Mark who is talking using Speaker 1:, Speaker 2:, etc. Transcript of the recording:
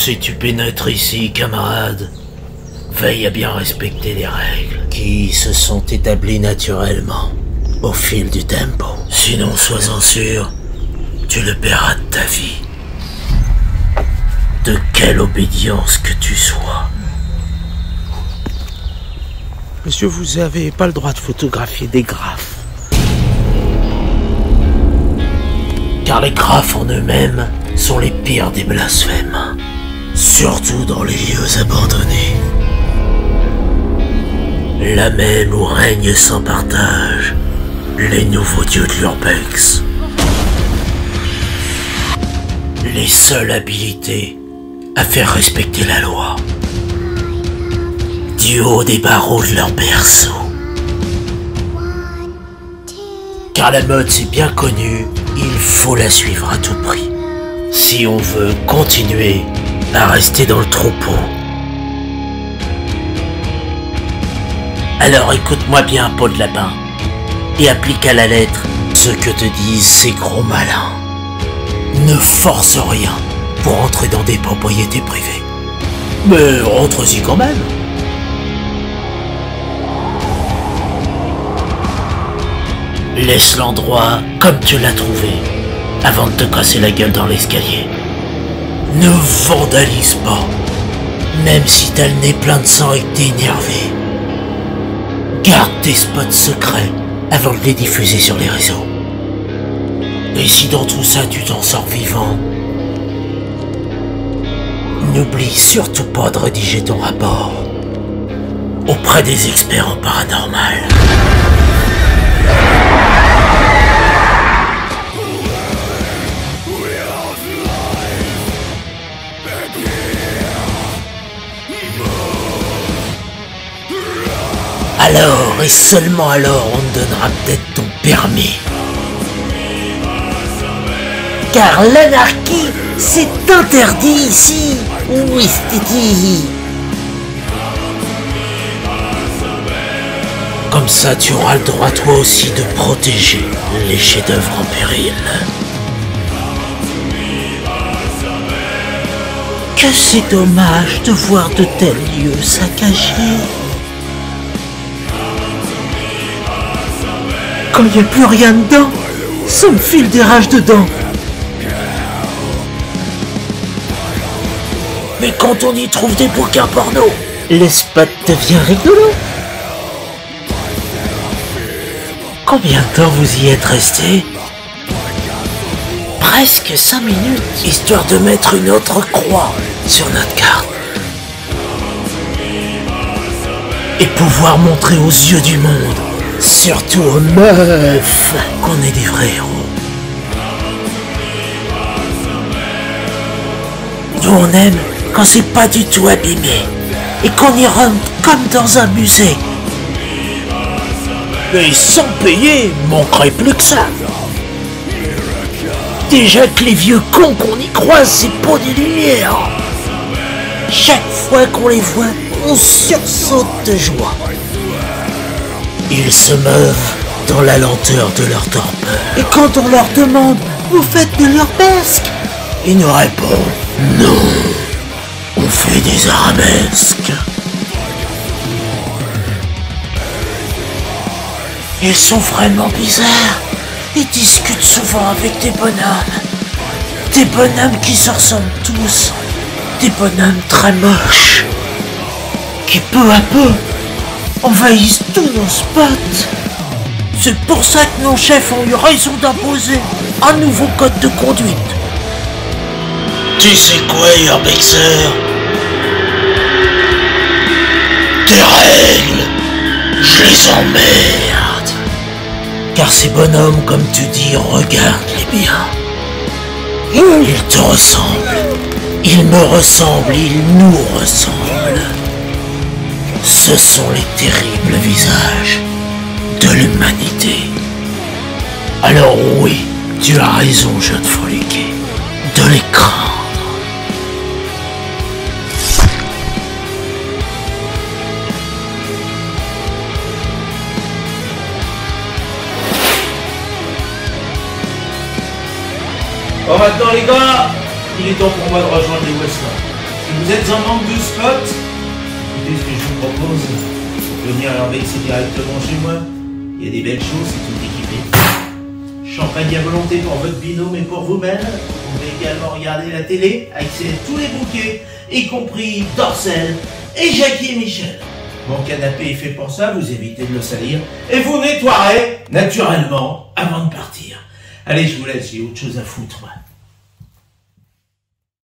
Speaker 1: Si tu pénètres ici, camarade, veille à bien respecter les règles qui se sont établies naturellement au fil du tempo. Sinon, sois-en sûr, tu le paieras de ta vie. De quelle obédience que tu sois.
Speaker 2: Monsieur, vous avez pas le droit de photographier des graphes.
Speaker 1: Car les graphes en eux-mêmes sont les pires des blasphèmes. Surtout dans les lieux abandonnés. Là même où règnent sans partage les nouveaux dieux de l'urbex. Les seuls habilités à faire respecter la loi. Du haut des barreaux de leur berceau. Car la mode c'est bien connu, il faut la suivre à tout prix. Si on veut continuer à rester dans le troupeau. Alors écoute-moi bien, peau de lapin, et applique à la lettre ce que te disent ces gros malins. Ne force rien pour entrer dans des propriétés privées. Mais rentre-y quand même. Laisse l'endroit comme tu l'as trouvé, avant de te casser la gueule dans l'escalier. Ne vandalise pas, même si t'as le nez plein de sang et que t'es énervé. Garde tes spots secrets avant de les diffuser sur les réseaux. Et si dans tout ça tu t'en sors vivant, n'oublie surtout pas de rédiger ton rapport auprès des experts en paranormal. Alors, et seulement alors, on te donnera peut-être ton permis. Car l'anarchie, c'est interdit ici. Oui, c'est dit. Comme ça, tu auras le droit toi aussi de protéger les chefs-d'œuvre en péril. Que c'est dommage de voir de tels lieux saccagés. Quand il n'y a plus rien dedans, ça me file des rages dedans. Mais quand on y trouve des bouquins porno, l'espace devient rigolo. Combien de temps vous y êtes resté? Presque 5 minutes, histoire de mettre une autre croix sur notre carte. Et pouvoir montrer aux yeux du monde, surtout aux meufs, qu'on est des vrais héros. Nous on aime quand c'est pas du tout abîmé et qu'on y rentre comme dans un musée. Mais sans payer, manquerait plus que ça. Déjà que les vieux cons qu'on y croise, c'est pas des lumières. Chaque fois qu'on les voit, on sursaute de joie. Ils se meuvent dans la lenteur de leur torpeur. Et quand on leur demande « Vous faites de l'urbesque ?» ils nous répondent « Non, on fait des arabesques. » Ils sont vraiment bizarres. Ils discutent souvent avec des bonhommes. Des bonhommes qui se ressemblent tous. Des bonhommes très moches. Qui peu à peu envahissent tous nos spots. C'est pour ça que nos chefs ont eu raison d'imposer un nouveau code de conduite. Tu sais quoi, Urbexer? Tes règles, je les emmerde. Car ces bonhommes, comme tu dis, regarde-les bien. Ils te ressemblent. Ils me ressemblent, ils nous ressemblent. Ce sont les terribles visages de l'humanité. Alors oui, tu as raison, jeune froliqué, de les craindre.
Speaker 3: Bon maintenant les gars, il est temps pour moi de rejoindre les Westlands.
Speaker 1: vous êtes en manque de spot, écoutez ce que je vous propose. Vous venir l'embêter directement chez moi. Il y a des belles choses, c'est tout équipé. Champagne à volonté pour votre binôme et pour vous-même. Vous pouvez également regarder la télé, accéder à tous les bouquets, y compris Dorcel et Jackie et Michel. Mon canapé est fait pour ça, vous évitez de le salir et vous nettoierez naturellement avant de partir. Allez, je vous laisse, j'ai autre chose à foutre, moi.